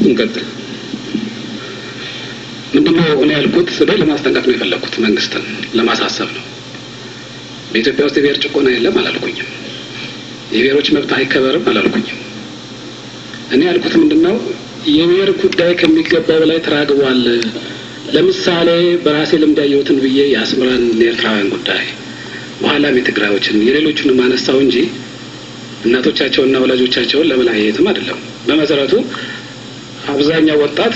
እንቀጥል። ምንድነው እኔ ያልኩት ስለ ለማስጠንቀቅ ነው የፈለኩት፣ መንግስትን ለማሳሰብ ነው። በኢትዮጵያ ውስጥ የብሔር ጭቆና የለም አላልኩኝም። የብሔሮች መብት አይከበርም አላልኩኝም። እኔ ያልኩት ምንድነው የብሔር ጉዳይ ከሚገባው በላይ ተራግቧል። ለምሳሌ በራሴ ልምድ ያየሁትን ብዬ የአስመራን የኤርትራውያን ጉዳይ በኋላም የትግራዮችን የሌሎቹንም አነሳው እንጂ እናቶቻቸውንና ወላጆቻቸውን ለመለያየትም አይደለም። በመሰረቱ አብዛኛው ወጣት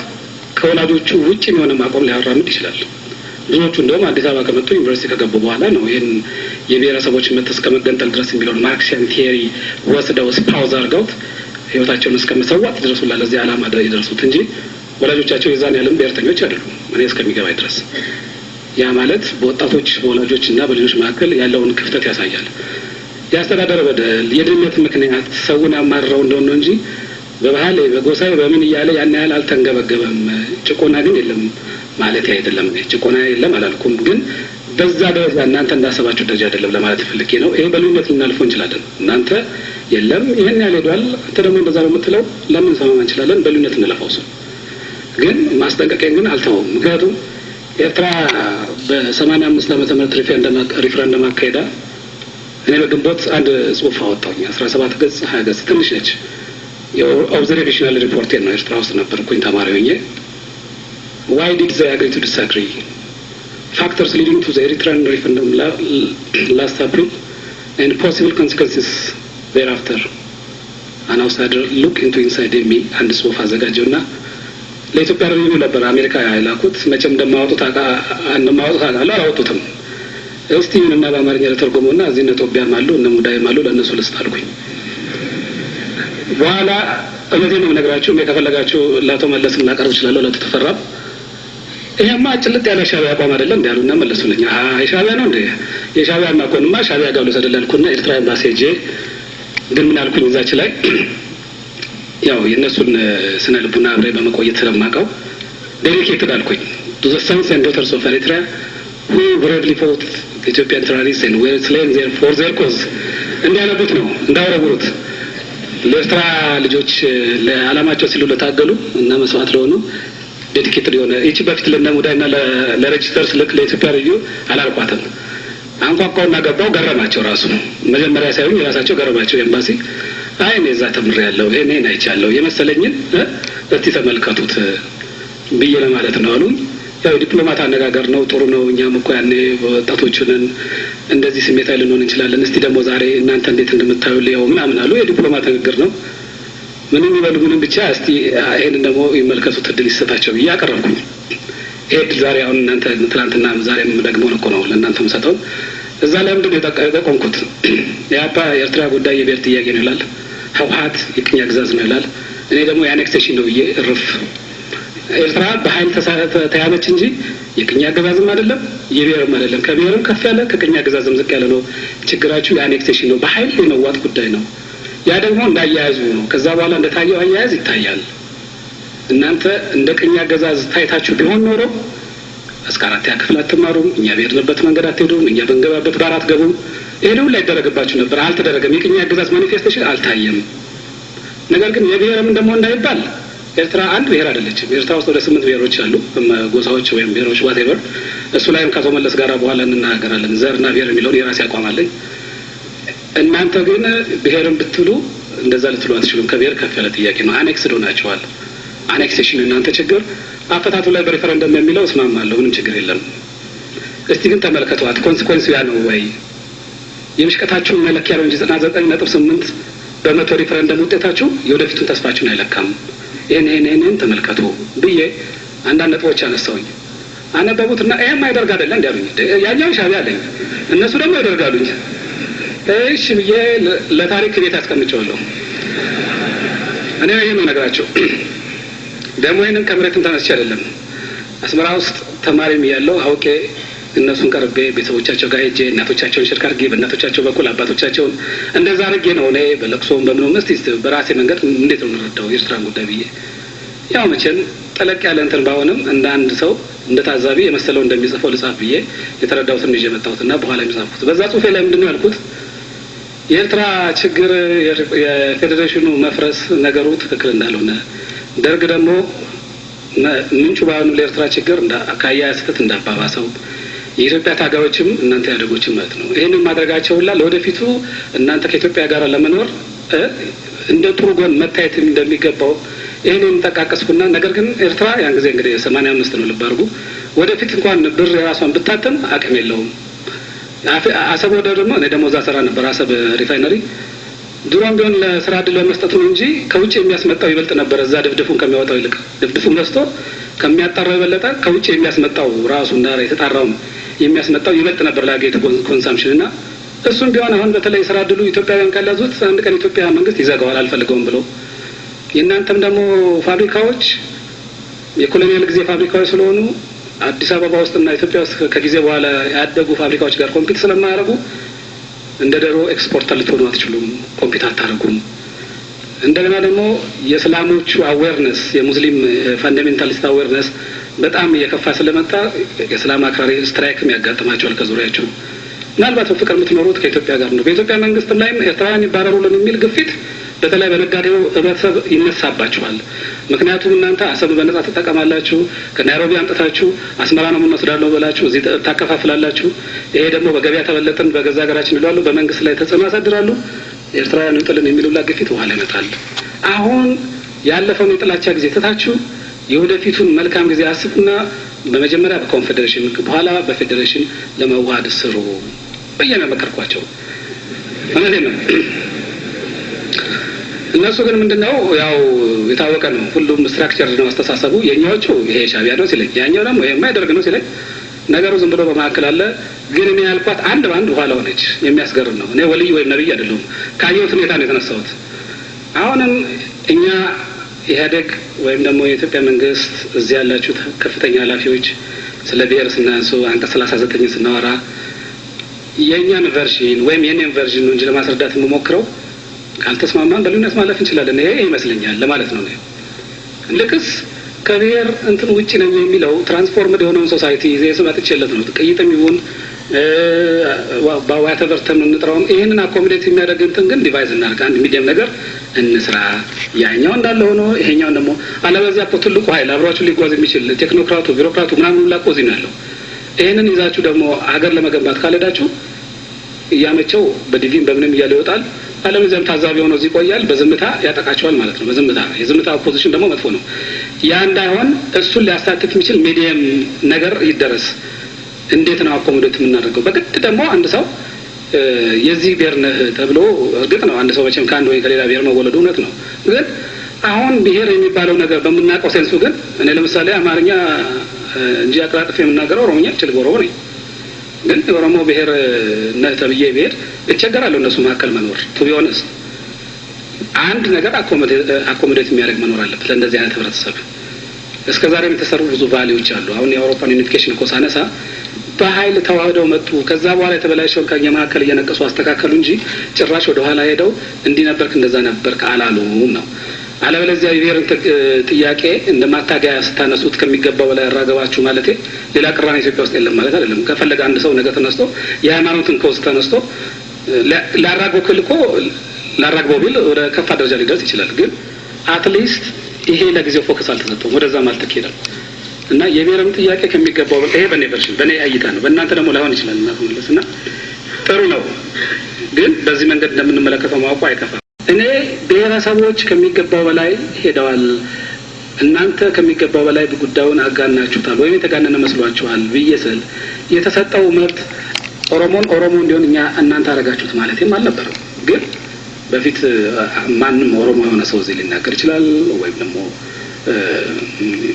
ከወላጆቹ ውጭ የሆነ ማቆም ሊያራምድ ይችላል። ብዙዎቹ እንደውም አዲስ አበባ ከመጡ ዩኒቨርሲቲ ከገቡ በኋላ ነው ይህን የብሔረሰቦች መብት እስከ መገንጠል ድረስ የሚለውን ማርክሲያን ቲዮሪ ወስደው ስፓውዝ አድርገውት ህይወታቸውን እስከመሰዋት ድረሱላ ለዚህ ዓላማ ይደርሱት እንጂ ወላጆቻቸው የዛን ያለም ብሔርተኞች አይደሉም እኔ እስከሚገባኝ ድረስ። ያ ማለት በወጣቶች በወላጆች እና በልጆች መካከል ያለውን ክፍተት ያሳያል። ያስተዳደረ በደል የድህነት ምክንያት ሰውን ያማረው እንደሆነ እንጂ በባህል በጎሳይ በምን እያለ ያን ያህል አልተንገበገበም። ጭቆና ግን የለም ማለት አይደለም። ጭቆና የለም አላልኩም፣ ግን በዛ ደረጃ እናንተ እንዳሰባችሁ ደረጃ አይደለም ለማለት ፈልጌ ነው። ይሄ በልዩነት ልናልፈው እንችላለን። እናንተ የለም ይሄን ያህል ሄዷል፣ አንተ ደግሞ እንደዛ ነው የምትለው ለምን ሰማማ እንችላለን። በልዩነት እንለፋው ሰው ግን ማስጠንቀቂያ ግን አልተውም። ምክንያቱም ኤርትራ በ85 ዓመተ ምህረት ሪፍረንደም አካሄዳ እኔ በግንቦት አንድ ጽሁፍ አወጣሁኝ 17 ገጽ 20 ገጽ ትንሽ ነች። የኦብዘርቬሽናል ሪፖርት ነው። ኤርትራ ውስጥ ነበርኩኝ ተማሪ ሆኜ። why did they agree to disagree? Factors leading to the Eritrean referendum last April and possible consequences thereafter. An outsider look into inside me and ጽሁፍ አዘጋጀውና ለኢትዮጵያ ሪቪው ነበር አሜሪካ ያላኩት። መቼም እንደማወጡት አላወጡትም። እስቲ ምንና በአማርኛ ለተርጎመውና እዚህ እነ ጦቢያም አሉ እነ ሙዳይም አሉ ለእነሱ ልስጣልኩኝ። በኋላ እመቴን ነው ነገራችሁ። ከፈለጋችሁ ለአቶ መለስም ላቀርብ እችላለሁ ለተፈራም። ይሄማ ጭልጥ ያለ ሻዕቢያ አቋም አይደለም እንዳሉና መለሱልኝ። ሻዕቢያ ነው እንዴ? የሻዕቢያ ማቆንማ ሻዕቢያ ጋር ለሰደላልኩና ኤርትራ ኤምባሲ ሄጄ ግን ምን አልኩኝ እዛች ላይ ያው የነሱን ስነ ልቡና አብሬ በመቆየት ስለማውቀው ዴዲኬትድ አልኩኝ to the sons and daughters of Eritrea who bravely fought Ethiopian terrorists and were slain there for their cause እንዲያነቡት ነው እንዳወረውሩት ለኤርትራ ልጆች ለዓላማቸው ሲሉ ለታገሉ እና መስዋዕት ለሆኑ ዴዲኬትድ የሆነ እቺ በፊት ለነሙዳይና ለሬጅስተር ስልክ ለኢትዮጵያ ሪቪው አላልኳትም። አንኳኳውና ገባው ገረማቸው። ራሱ መጀመሪያ ሳይሆን የራሳቸው ገረማቸው ኤምባሲ አይ እኔ እዛ ተምሬያለሁ እኔ አይቻለሁ የመሰለኝን እስቲ ተመልከቱት ብዬ ለማለት ነው አሉ። ያው ዲፕሎማት አነጋገር ነው ጥሩ ነው። እኛም እኮ ያኔ ወጣቶቹንን እንደዚህ ስሜታዊ ልንሆን እንችላለን። እስቲ ደግሞ ዛሬ እናንተ እንዴት እንደምታዩት ያው ምናምን አሉ። የዲፕሎማት ንግግር ነው። ምንም ይበሉ ምንም ብቻ እስቲ ይሄንን ደግሞ ይመልከቱት እድል ይሰጣቸው ብዬ አቀረብኩኝ። ይሄ ዛሬ አሁን እናንተ ትናንትና ዛሬም ደግሞ ነው ለእናንተ የምሰጠው። እዛ ላይ ምንድን ነው የጠቆምኩት? የአባ የኤርትራ ጉዳይ የብሔር ጥያቄ ነው ይላል። ህወሓት የቅኝ ግዛት ነው ይላል። እኔ ደግሞ የአኔክሴሽን ነው ብዬ እርፍ። ኤርትራ በኃይል ተያዘች እንጂ የቅኝ አገዛዝም አይደለም የብሔርም አይደለም። ከብሔርም ከፍ ያለ ከቅኝ አገዛዝም ዝቅ ያለ ነው። ችግራችሁ የአኔክሴሽን ነው፣ በኃይል የመዋጥ ጉዳይ ነው። ያ ደግሞ እንዳያያዙ ነው። ከዛ በኋላ እንደታየው አያያዝ ይታያል። እናንተ እንደ ቅኝ አገዛዝ ታይታችሁ ቢሆን ኖሮ እስከ 4ኛ ክፍል አትማሩም፣ እኛ በሄድንበት መንገድ አትሄዱም፣ እኛ በንገባበት ጋር አትገቡም። ይሄ ሁሉ ላይደረግባችሁ ነበር። አልተደረገም። የቅኝ አገዛዝ ማኒፌስቴሽን አልታየም። ነገር ግን የብሔርም ደግሞ እንዳይባል ኤርትራ አንድ ብሔር አይደለችም። ኤርትራ ውስጥ ወደ 8 ብሔሮች አሉ፣ ጎሳዎች ወይም ብሔሮች whatever። እሱ ላይም ከአቶ መለስ ጋር በኋላ እንናገራለን። ዘርና ብሔር የሚለውን የራሴ አቋም አለኝ። እናንተ ግን ብሔርን ብትሉ እንደዛ ልትሉ አትችሉም። ከብሔር ከፍ ያለ ጥያቄ ነው። አኔክስድ ሆናችኋል። አኔክሴሽን እናንተ ችግር አፈታቱ ላይ በሪፈረንደም የሚለው እስማማለሁ፣ ምንም ችግር የለም። እስቲ ግን ተመልከቷት ኮንሲኩዌንስ ያ ነው ወይ? የምሽቀታችሁ መለኪያ ነው እንጂ 99.8 በመቶ ሪፈረንደም ውጤታችሁ የወደፊቱን ተስፋችሁን አይለካም። ይሄን ተመልከቱ ብዬ አንዳንድ ነጥቦች አነሳውኝ። አነበቡትና ይሄም አይደርግ አይደለ እንዲያሉኝ ያኛው ሻዕቢያ አለኝ እነሱ ደግሞ ያደርጋሉኝ። እሺ ብዬ ለታሪክ ቤት አስቀምጬዋለሁ። እኔ ነው ነገራቸው። ደግሞ ይሄንን ከመሬትም ተነስቼ አይደለም አስመራ ውስጥ ተማሪም ያለው አውቄ እነሱን ቀርቤ ቤተሰቦቻቸው ጋር ሄጄ እናቶቻቸውን ሽርክ አድርጌ በእናቶቻቸው በኩል አባቶቻቸውን እንደዛ አድርጌ ነው እኔ በለቅሶም በምንም እስቲ በራሴ መንገድ እንዴት ነው የምንረዳው የኤርትራን ጉዳይ ብዬ ያው መቼም ጠለቅ ያለ እንትን ባይሆንም እንደ አንድ ሰው እንደ ታዛቢ የመሰለው እንደሚጽፈው ልጻፍ ብዬ የተረዳሁትን ይዤ መጣሁትና በኋላ የሚጻፍኩት በዛ ጽሁፌ ላይ ምንድነው ያልኩት? የኤርትራ ችግር የፌዴሬሽኑ መፍረስ ነገሩ ትክክል እንዳልሆነ ደርግ ደግሞ ምንጩ ባኑ ለኤርትራ ችግር አካያ ያስተት እንዳባባሰው የኢትዮጵያ ታጋዮችም እናንተ ያደጎችም ማለት ነው ይሄንን ማድረጋቸውላ ለወደፊቱ እናንተ ከኢትዮጵያ ጋር ለመኖር እንደ ጥሩ ጎን መታየት እንደሚገባው ይሄንን ተቃቀስኩና ነገር ግን ኤርትራ ያን ጊዜ እንግዲህ 85 ነው ልባርጉ ወደፊት እንኳን ብር የራሷን ብታተም አቅም የለውም አሰብ ወደ ደግሞ እዛ ሰራ ነበር አሰብ ሪፋይነሪ ድሮም ቢሆን ለስራ ዕድል በመስጠት ነው እንጂ ከውጭ የሚያስመጣው ይበልጥ ነበር እዛ ድፍድፉን ከሚያወጣው ይልቅ ድፍድፉን ገዝቶ ከሚያጣራው ይበልጥ ከውጭ የሚያስመጣው ራሱ እንዳረ የተጣራው የሚያስመጣው ይበልጥ ነበር ለሀገሪቱ ኮንሰምፕሽን እና እሱም ቢሆን አሁን በተለይ ስራ ዕድሉ ኢትዮጵያውያን ካላዙት አንድ ቀን ኢትዮጵያ መንግስት ይዘጋዋል አልፈልገውም ብሎ የእናንተም ደግሞ ፋብሪካዎች የኮሎኒያል ጊዜ ፋብሪካዎች ስለሆኑ አዲስ አበባ ውስጥና ኢትዮጵያ ውስጥ ከጊዜ በኋላ ያደጉ ፋብሪካዎች ጋር ኮምፒት ስለማያደርጉ እንደ ደሮ ኤክስፖርተር ልትሆኑ አትችሉም ኮምፒት አታደርጉም እንደገና ደግሞ የእስላሞቹ አዌርነስ የሙስሊም ፋንዳሜንታሊስት አዌርነስ በጣም እየከፋ ስለመጣ የእስላም አክራሪ ስትራይክም ያጋጥማቸዋል ከዙሪያቸው ምናልባት በፍቅር የምትኖሩት ከኢትዮጵያ ጋር ነው በኢትዮጵያ መንግስት ላይም ኤርትራውያን ይባረሩልን የሚል ግፊት በተለይ በነጋዴው ህብረተሰብ ይነሳባችኋል ምክንያቱም እናንተ አሰብ በነጻ ተጠቀማላችሁ ከናይሮቢ አምጥታችሁ አስመራ ነው የምንወስዳለው ብላችሁ እዚህ ታከፋፍላላችሁ ይሄ ደግሞ በገበያ ተበለጠን በገዛ ሀገራችን ይላሉ በመንግስት ላይ ተጽዕኖ ያሳድራሉ ኤርትራውያን ይጥልን የሚሉላ ግፊት በኋላ ይመጣል አሁን ያለፈውን የጥላቻ ጊዜ ተታችሁ የወደፊቱን መልካም ጊዜ አስቡና በመጀመሪያ በኮንፌዴሬሽን በኋላ በፌዴሬሽን ለመዋሃድ ስሩ በየመከርኳቸው ማለት ነው እነሱ ግን ምንድነው ያው የታወቀ ነው ሁሉም ስትራክቸር ነው አስተሳሰቡ የኛዎቹ ይሄ ሻቢያ ነው ሲለኝ ያኛው ደግሞ ይሄ የማይደርግ ነው ሲለኝ ነገሩ ዝም ብሎ በማከል አለ ግን እኔ ያልኳት አንድ ባንድ ኋላ ሆነች የሚያስገርም ነው እኔ ወልይ ወይም ነብይ አይደለሁም ካየሁት ሁኔታ ነው የተነሳሁት አሁንም እኛ ኢህአዴግ ወይም ደግሞ የኢትዮጵያ መንግስት እዚህ ያላችሁ ከፍተኛ ኃላፊዎች ስለ ብሔር ስናንሱ አንቀጽ 39 ስናወራ የኛን ቨርዥን ወይም የኔን ቨርዥን ነው እንጂ ለማስረዳት የምሞክረው ካልተስማማን በልዩነት ማለፍ እንችላለን ይሄ ይመስለኛል ለማለት ነው ልክስ ከብሔር እንትን ውጪ ነው የሚለው ትራንስፎርምድ የሆነውን ሶሳይቲ ዘየሰ ማጥቸለት ነው ጥቂትም ይሁን ባዋተበርተን እንጥራውም ይሄንን አኮሞዴት የሚያደርግ እንትን ግን ዲቫይስ እናርጋ አንድ ሚዲየም ነገር እንስራ ያኛው እንዳለ ሆኖ ይሄኛው ደግሞ አለበዚያ ትልቁ ኃይል አብራችሁ ሊጓዝ የሚችል ቴክኖክራቱ ቢሮክራቱ ምናምን ላቆዝ ይናለው ይሄንን ይዛችሁ ደግሞ ሀገር ለመገንባት ካለዳችሁ ያመቸው በዲቪን በምንም ይያለ ይወጣል አለበዚያም ታዛቢ ሆኖ እዚህ ቆያል በዝምታ ያጠቃቸዋል ማለት ነው በዝምታ የዝምታ ፖዚሽን ደግሞ መጥፎ ነው ያ እንዳይሆን እሱን ሊያሳትፍ የሚችል ሚዲየም ነገር ይደረስ እንዴት ነው አኮሞዴት የምናደርገው በግድ ደግሞ አንድ ሰው የዚህ ብሔር ነህ ተብሎ እርግጥ ነው አንድ ሰው መቼም ከአንድ ወይ ከሌላ ብሔር መወለዱ እውነት ነው ግን አሁን ብሔር የሚባለው ነገር በመናቀው ሴንሱ ግን እኔ ለምሳሌ አማርኛ እንጂ አቅራጥፍ የምናገረው ኦሮሞኛ እችል ኦሮሞ ነኝ ግን ኦሮሞ ብሔር ነህ ተብዬ ብሔር እቸገራለሁ እነሱ መካከል መኖር ቱ ቢ ኦነስት አንድ ነገር አኮሞዴት የሚያደርግ መኖር አለበት ለእንደዚህ አይነት ህብረተሰብ እስከዛሬም የተሰሩ ብዙ ቫልዩዎች አሉ አሁን የአውሮፓን ዩኒፊኬሽን እኮ ሳነሳ በኃይል ተዋህደው መጡ ከዛ በኋላ የተበላሸው ከኛ መካከል እየነቀሱ አስተካከሉ እንጂ ጭራሽ ወደ ኋላ ሄደው እንዲህ ነበርክ እንደዛ ነበርክ አላሉም ነው አለበለዚያ የብሔርን ጥያቄ እንደማታገያ ስታነሱት ከሚገባው በላይ ያራገባችሁ ማለት ሌላ ቅራኔ ኢትዮጵያ ውስጥ የለም ማለት አይደለም ከፈለገ አንድ ሰው ነገ ተነስቶ የሃይማኖትን ኮዝ ተነስቶ ላራገው ክልኮ ላራገው ቢል ወደ ከፋ ደረጃ ሊደርስ ይችላል ግን አትሊስት ይሄ ለጊዜው ፎከስ አልተሰጠውም ወደዛ ማለት ተከይዳል እና የብሔርም ጥያቄ ከሚገባው ይሄ በኔ ቨርሽን በኔ አይታ ነው በእናንተ ደግሞ ላይሆን ይችላል እናተመለስና ጥሩ ነው ግን በዚህ መንገድ እንደምንመለከተው ማውቁ አይከፋም እኔ ብሔረሰቦች ከሚገባው በላይ ሄደዋል እናንተ ከሚገባው በላይ ጉዳዩን አጋናችሁታል ወይም የተጋነነ መስሏችኋል ብየስል የተሰጠው መብት ኦሮሞን ኦሮሞ እንዲሆን እኛ እናንተ አረጋችሁት ማለትም አልነበረም ግን በፊት ማንም ኦሮሞ የሆነ ሰው እዚህ ሊናገር ይችላል ወይም ደግሞ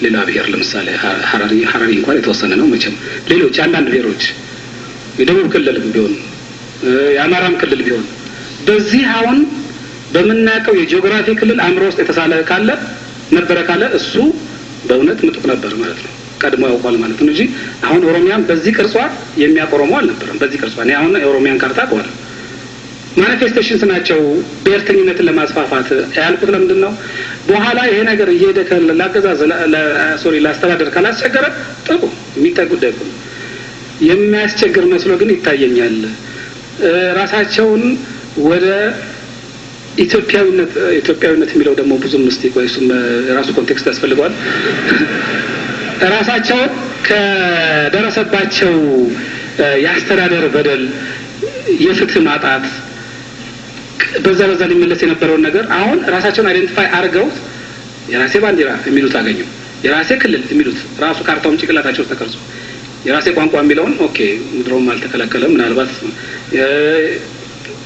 ሌላ ብሔር ለምሳሌ ሐረሪ እንኳን የተወሰነ ነው መቼም ሌሎች አንዳንድ ብሔሮች የደቡብ ክልል ቢሆን የአማራም ክልል ቢሆን በዚህ አሁን በመናቀው የጂኦግራፊ ክልል አምሮ ውስጥ የተሳለ ካለ ነበር ካለ እሱ በእውነት ምጥቅ ነበር ማለት ነው ቀድሞ ያውቃል ማለት ነው እንጂ አሁን ኦሮሚያን በዚህ ቅርጿ የሚያቆረመው አልነበረም በዚህ ቅርጿ ነው አሁን የኦሮሚያን ካርታ ቆለ ማኒፌስቴሽንስ ናቸው ብሔርተኝነትን ለማስፋፋት ያልኩት ለምንድን ነው በኋላ ይሄ ነገር እየሄደ ለአገዛዝ ላስተዳደር ካላስቸገረ ጥሩ የሚታይ ጉዳይ ነው የሚያስቸግር መስሎ ግን ይታየኛል ራሳቸውን ወደ ኢትዮጵያዊነት የሚለው ደግሞ ብዙ ምስጢር ወይስ ራሱ ኮንቴክስት ያስፈልገዋል። ራሳቸው ከደረሰባቸው የአስተዳደር በደል የፍትህ ማጣት በዛ ሊመለስ የነበረውን ነገር አሁን ራሳቸውን አይደንቲፋይ አድርገው የራሴ ባንዲራ የሚሉት አገኙ፣ የራሴ ክልል የሚሉት ራሱ ካርታውን ጭቅላታቸው ተቀርጾ የራሴ ቋንቋ የሚለውን ኦኬ ምድሮም አልተከለከለም ምናልባት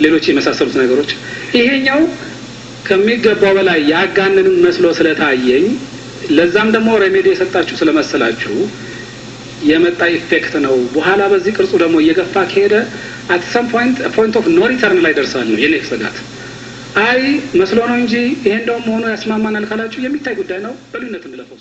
ሌሎች የመሳሰሉት ነገሮች ይሄኛው ከሚገባው በላይ ያጋነን መስሎ ስለታየኝ ለዛም ደግሞ ሬሜዲ የሰጣችሁ ስለመሰላችሁ የመጣ ኢፌክት ነው። በኋላ በዚህ ቅርጹ ደግሞ እየገፋ ከሄደ at some point of no return ላይ ደርሳል ነው የኔ ስጋት። አይ መስሎ ነው እንጂ ይሄ እንደውም ሆኖ ያስማማናል ካላችሁ የሚታይ ጉዳይ ነው። በልዩነት እንለፈው።